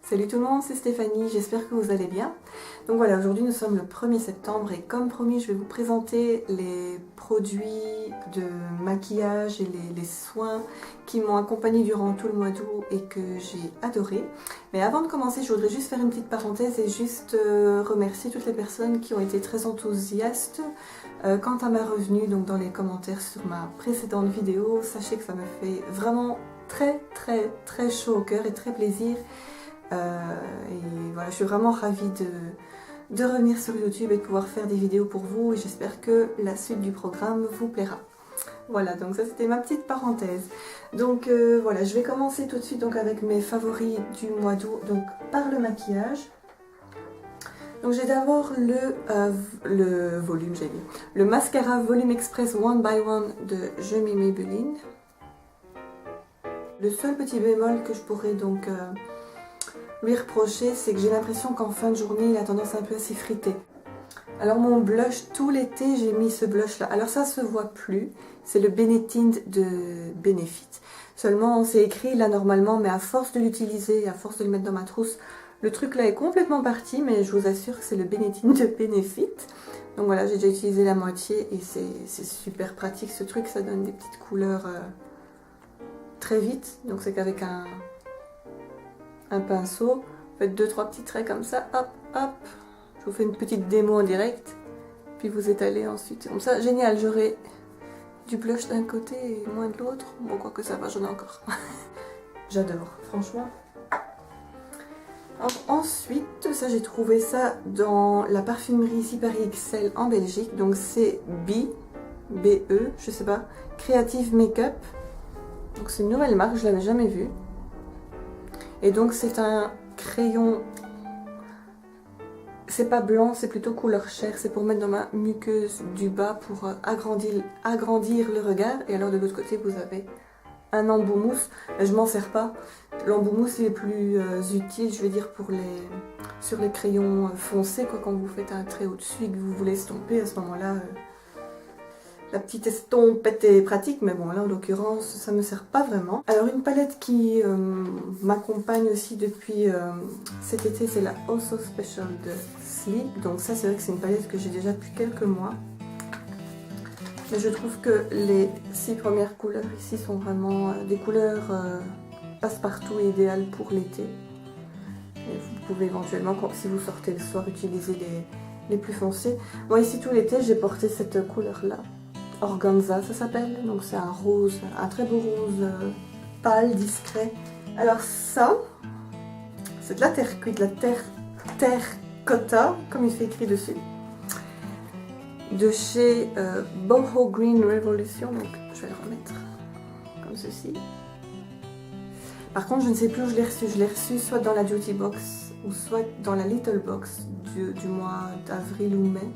Salut tout le monde, c'est Stéphanie, j'espère que vous allez bien. Donc voilà, aujourd'hui nous sommes le 1er septembre et comme promis, je vais vous présenter les produits de maquillage et les soins qui m'ont accompagnée durant tout le mois d'août et que j'ai adoré. Mais avant de commencer, je voudrais juste faire une petite parenthèse et juste remercier toutes les personnes qui ont été très enthousiastes quant à ma revenue, donc dans les commentaires sur ma précédente vidéo. Sachez que ça me fait vraiment très chaud au cœur et très plaisir. Et voilà, je suis vraiment ravie de revenir sur YouTube et de pouvoir faire des vidéos pour vous et j'espère que la suite du programme vous plaira. Voilà, donc ça c'était ma petite parenthèse. Donc voilà, je vais commencer tout de suite donc avec mes favoris du mois d'août, donc par le maquillage. Donc j'ai d'abord le volume, j'ai dit, le mascara Volume Express One by One de Je m'y Maybelline. Le seul petit bémol que je pourrais donc lui reprocher, c'est que j'ai l'impression qu'en fin de journée, il a tendance un peu à s'effriter. Alors mon blush, tout l'été, j'ai mis ce blush là. Alors ça se voit plus, c'est le Benetint de Benefit. Seulement, c'est écrit là normalement, mais à force de l'utiliser, à force de le mettre dans ma trousse, le truc là est complètement parti, mais je vous assure que c'est le Benetint de Benefit. Donc voilà, j'ai déjà utilisé la moitié et c'est super pratique ce truc, ça donne des petites couleurs très vite. Donc c'est qu'avec un pinceau, vous faites 2-3 petits traits comme ça, hop, hop. Je vous fais une petite démo en direct, puis vous étalez ensuite. Comme ça, génial, j'aurai du blush d'un côté et moins de l'autre. Bon, quoi que ça va, j'en ai encore. J'adore, franchement. Alors, ensuite, ça j'ai trouvé ça dans la parfumerie ici Paris XL en Belgique. Donc c'est B-E, je sais pas, Creative Makeup. Donc c'est une nouvelle marque, je l'avais jamais vue. Et donc c'est un crayon, c'est pas blanc, c'est plutôt couleur chair, c'est pour mettre dans ma muqueuse du bas pour agrandir le regard. Et alors de l'autre côté vous avez un embout mousse, mais je m'en sers pas. L'embout mousse il est plus utile, je veux dire, sur les crayons foncés, quoi, quand vous faites un trait au-dessus et que vous voulez estomper, à ce moment-là. La petite estompette est pratique, mais bon là en l'occurrence ça me sert pas vraiment. Alors une palette qui m'accompagne aussi depuis cet été, c'est la Oh So Special de Sleek. Donc ça c'est vrai que c'est une palette que j'ai déjà depuis quelques mois. Mais je trouve que les 6 premières couleurs ici sont vraiment des couleurs passe-partout et idéales pour l'été. Vous pouvez éventuellement, si vous sortez le soir, utiliser les plus foncés. Moi ici tout l'été j'ai porté cette couleur là. Organza ça s'appelle, donc c'est un rose, un très beau rose pâle, discret. Alors ça, c'est de la terre cuite, de la terracotta, comme il fait écrit dessus, de chez Boho Green Revolution, donc je vais le remettre comme ceci. Par contre je ne sais plus où je l'ai reçu soit dans la Duty Box ou soit dans la Little Box du mois d'avril ou mai.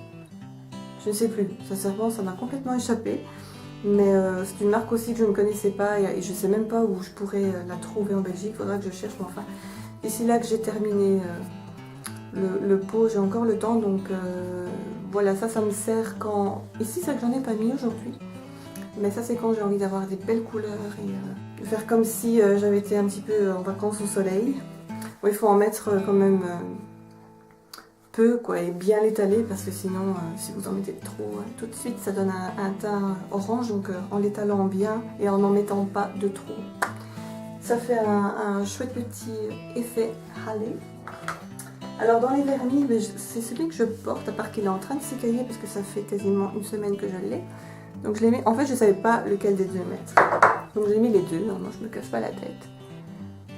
Je ne sais plus, sincèrement ça m'a complètement échappé, mais c'est une marque aussi que je ne connaissais pas et je ne sais même pas où je pourrais la trouver en Belgique, il faudra que je cherche, mais enfin, ici là que j'ai terminé le pot, j'ai encore le temps, donc voilà, ça me sert quand... Ici c'est que j'en ai pas mis aujourd'hui, mais ça c'est quand j'ai envie d'avoir des belles couleurs et de faire comme si j'avais été un petit peu en vacances au soleil. Bon, il faut en mettre quand même... peu quoi, et bien l'étaler parce que sinon si vous en mettez trop tout de suite ça donne un teint orange, donc en l'étalant bien et en n'en mettant pas de trop, ça fait un chouette petit effet halo. Alors dans les vernis, c'est celui que je porte, à part qu'il est en train de s'écailler parce que ça fait quasiment une semaine que je l'ai, donc je l'ai mis, en fait je savais pas lequel des deux mettre, donc j'ai mis les deux, non, je me casse pas la tête.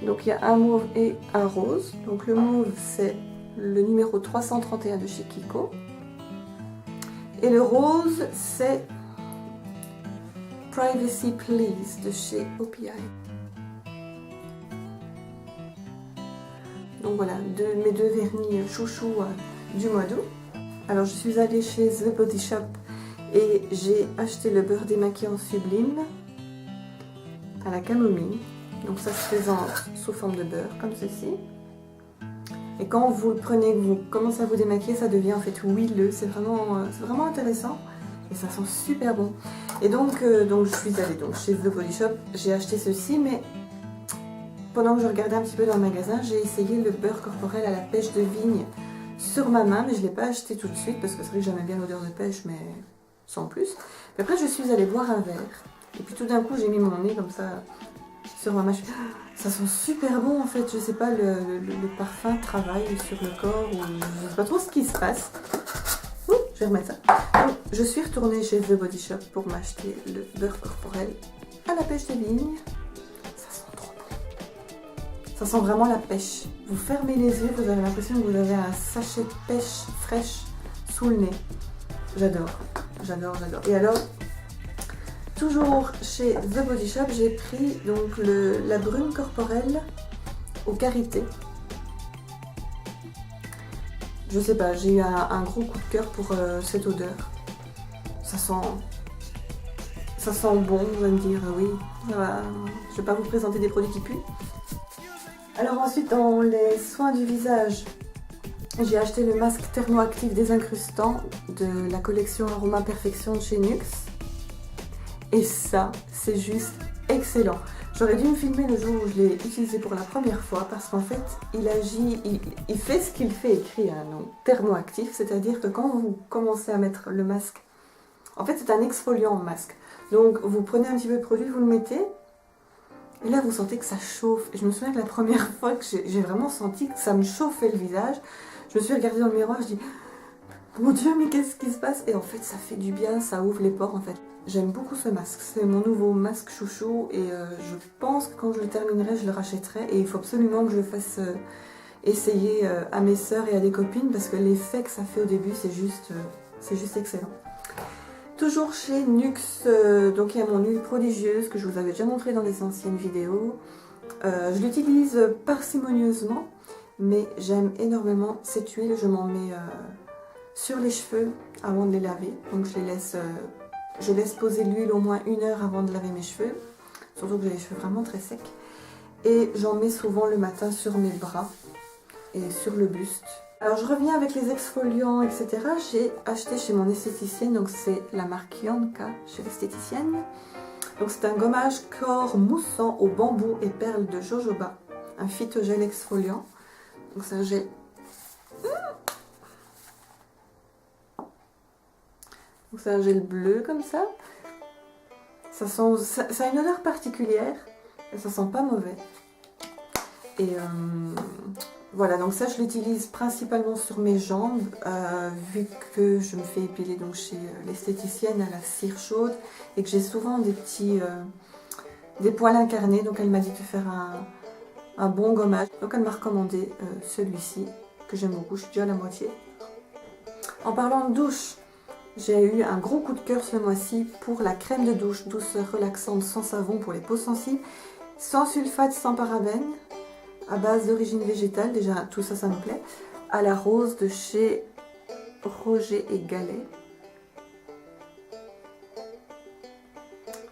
Donc il y a un mauve et un rose, donc le mauve c'est le numéro 331 de chez Kiko. Et le rose, c'est Privacy Please de chez OPI. Donc voilà, mes deux vernis chouchous du mois d'août. Alors je suis allée chez The Body Shop et j'ai acheté le beurre démaquillant sublime à la camomille. Donc ça se présente sous forme de beurre, comme ceci. Et quand vous le prenez, que vous commencez à vous démaquiller, ça devient en fait huileux. C'est vraiment intéressant et ça sent super bon. Et donc je suis allée chez The Body Shop, j'ai acheté ceci, mais pendant que je regardais un petit peu dans le magasin, j'ai essayé le beurre corporel à la pêche de vigne sur ma main, mais je ne l'ai pas acheté tout de suite parce que c'est vrai que j'aimais bien l'odeur de pêche, mais sans plus. Puis après, je suis allée boire un verre. Et puis tout d'un coup, j'ai mis mon nez comme ça sur ma main. Ça sent super bon en fait. Je sais pas, le parfum travaille sur le corps ou je sais pas trop ce qui se passe. Ouh, je vais remettre ça. Donc, je suis retournée chez The Body Shop pour m'acheter le beurre corporel à la pêche de vigne. Ça sent trop bon. Ça sent vraiment la pêche. Vous fermez les yeux, vous avez l'impression que vous avez un sachet de pêche fraîche sous le nez. J'adore, j'adore, j'adore. Et alors, toujours chez The Body Shop, j'ai pris donc la brume corporelle au karité. Je sais pas, j'ai eu un gros coup de cœur pour cette odeur. Ça sent bon, vous allez me dire, oui, ça va. Je vais pas vous présenter des produits qui puent. Alors ensuite, dans les soins du visage, j'ai acheté le masque thermoactif désincrustant de la collection Aroma Perfection de chez NYX. Et ça, c'est juste excellent. J'aurais dû me filmer le jour où je l'ai utilisé pour la première fois parce qu'en fait, il fait ce qu'il fait écrit, hein, donc thermoactif, c'est-à-dire que quand vous commencez à mettre le masque, en fait c'est un exfoliant masque. Donc vous prenez un petit peu de produit, vous le mettez, et là vous sentez que ça chauffe. Et je me souviens que la première fois que j'ai vraiment senti que ça me chauffait le visage, je me suis regardée dans le miroir, je dis mon Dieu, mais qu'est-ce qui se passe? Et en fait ça fait du bien, ça ouvre les pores en fait. J'aime beaucoup ce masque, c'est mon nouveau masque chouchou et je pense que quand je le terminerai, je le rachèterai et il faut absolument que je le fasse essayer à mes sœurs et à des copines parce que l'effet que ça fait au début, c'est juste excellent. Toujours chez NYX, donc il y a mon huile prodigieuse que je vous avais déjà montré dans les anciennes vidéos. Je l'utilise parcimonieusement, mais j'aime énormément cette huile, je m'en mets sur les cheveux avant de les laver, donc je laisse poser l'huile au moins 1 heure avant de laver mes cheveux, surtout que j'ai les cheveux vraiment très secs. Et j'en mets souvent le matin sur mes bras et sur le buste. Alors je reviens avec les exfoliants, etc. J'ai acheté chez mon esthéticienne, donc c'est la marque Yanka chez l'esthéticienne. Donc c'est un gommage corps moussant au bambou et perles de jojoba, un phytogel exfoliant. Donc c'est un gel. Donc c'est un gel bleu comme ça. Ça a une odeur particulière et ça sent pas mauvais. Et voilà, donc ça je l'utilise principalement sur mes jambes, vu que je me fais épiler donc chez l'esthéticienne à la cire chaude et que j'ai souvent des poils incarnés, donc elle m'a dit de faire un bon gommage. Donc elle m'a recommandé celui-ci que j'aime beaucoup, je suis déjà à la moitié. En parlant de douche, j'ai eu un gros coup de cœur ce mois-ci pour la crème de douche douceur relaxante sans savon pour les peaux sensibles, sans sulfate, sans parabènes, à base d'origine végétale, déjà tout ça, ça me plaît, à la rose de chez Roger et Gallet.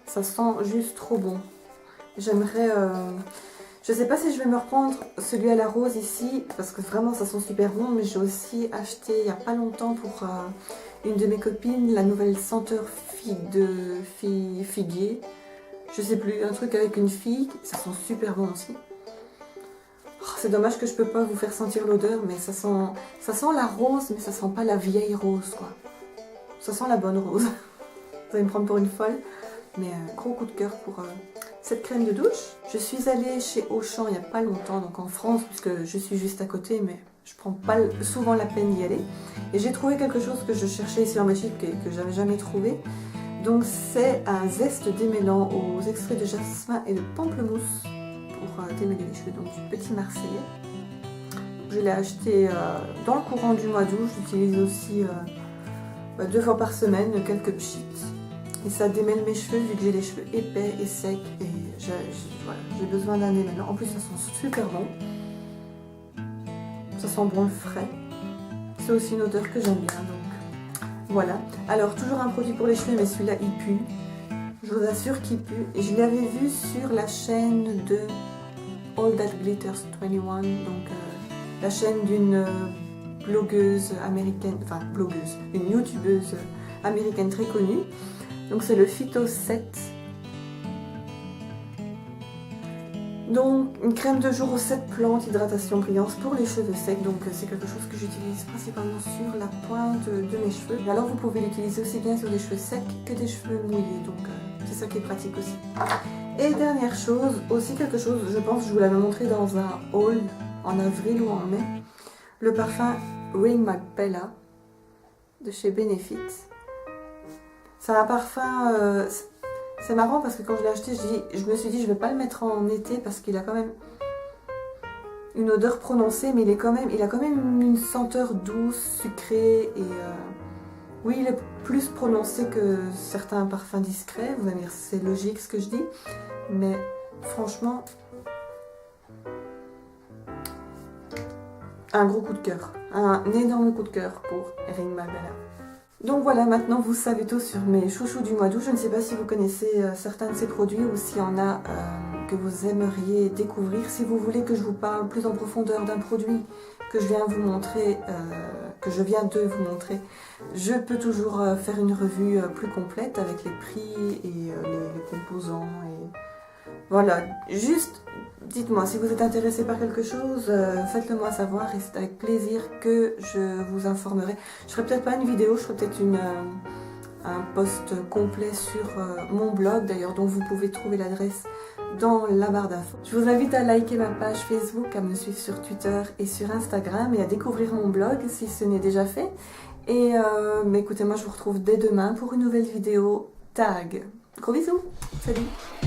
Ça sent juste trop bon. J'aimerais... je sais pas si je vais me reprendre celui à la rose ici, parce que vraiment ça sent super bon, mais j'ai aussi acheté il n'y a pas longtemps pour une de mes copines la nouvelle senteur figuier. Je sais plus, un truc avec une figue, ça sent super bon aussi. Oh, c'est dommage que je peux pas vous faire sentir l'odeur, mais ça sent la rose, mais ça sent pas la vieille rose, quoi. Ça sent la bonne rose. Vous allez me prendre pour une folle, mais gros coup de cœur pour cette crème de douche. Je suis allée chez Auchan il n'y a pas longtemps, donc en France, puisque je suis juste à côté, mais je prends pas souvent la peine d'y aller. Et j'ai trouvé quelque chose que je cherchais ici en Belgique et que j'avais jamais trouvé. Donc c'est un zeste démêlant aux extraits de jasmin et de pamplemousse pour démêler les cheveux, donc du petit marseillais. Je l'ai acheté dans le courant du mois d'août, je l'utilise aussi 2 fois par semaine, quelques pchits. Et ça démêle mes cheveux vu que j'ai les cheveux épais et secs et j'ai besoin d'un démêlant. En plus ça sent super bon. Ça sent bon le frais. C'est aussi une odeur que j'aime bien, donc voilà. Alors toujours un produit pour les cheveux, mais celui-là il pue. Je vous assure qu'il pue. Et je l'avais vu sur la chaîne de All That Glitters 21, donc la chaîne d'une blogueuse américaine, enfin blogueuse, une youtubeuse américaine très connue. Donc c'est le Phyto 7. Donc une crème de jour aux 7 plantes, hydratation brillante pour les cheveux secs. Donc c'est quelque chose que j'utilise principalement sur la pointe de mes cheveux. Et alors vous pouvez l'utiliser aussi bien sur des cheveux secs que des cheveux mouillés. Donc c'est ça qui est pratique aussi. Et dernière chose, aussi quelque chose, je pense que je vous l'avais montré dans un haul en avril ou en mai. Le parfum Ring My Bella de chez Benefit. C'est un parfum... c'est marrant parce que quand je l'ai acheté, je me suis dit je vais pas le mettre en été parce qu'il a quand même une odeur prononcée, mais il a quand même une senteur douce, sucrée et oui, il est plus prononcé que certains parfums discrets. Vous allez me dire c'est logique ce que je dis, mais franchement, un gros coup de cœur, un énorme coup de cœur pour Ring My Bella. Donc voilà, maintenant vous savez tout sur mes chouchous du mois d'août. Je ne sais pas si vous connaissez certains de ces produits ou s'il y en a que vous aimeriez découvrir. Si vous voulez que je vous parle plus en profondeur d'un produit que je viens de vous montrer, je peux toujours faire une revue plus complète avec les prix et les composants. Et voilà, juste dites-moi si vous êtes intéressé par quelque chose, faites-le moi savoir et c'est avec plaisir que je vous informerai. Je ferai peut-être pas une vidéo, je ferai peut-être un post complet sur mon blog d'ailleurs dont vous pouvez trouver l'adresse dans la barre d'infos. Je vous invite à liker ma page Facebook, à me suivre sur Twitter et sur Instagram et à découvrir mon blog si ce n'est déjà fait. Et mais écoutez, moi je vous retrouve dès demain pour une nouvelle vidéo tag. Gros bisous, salut!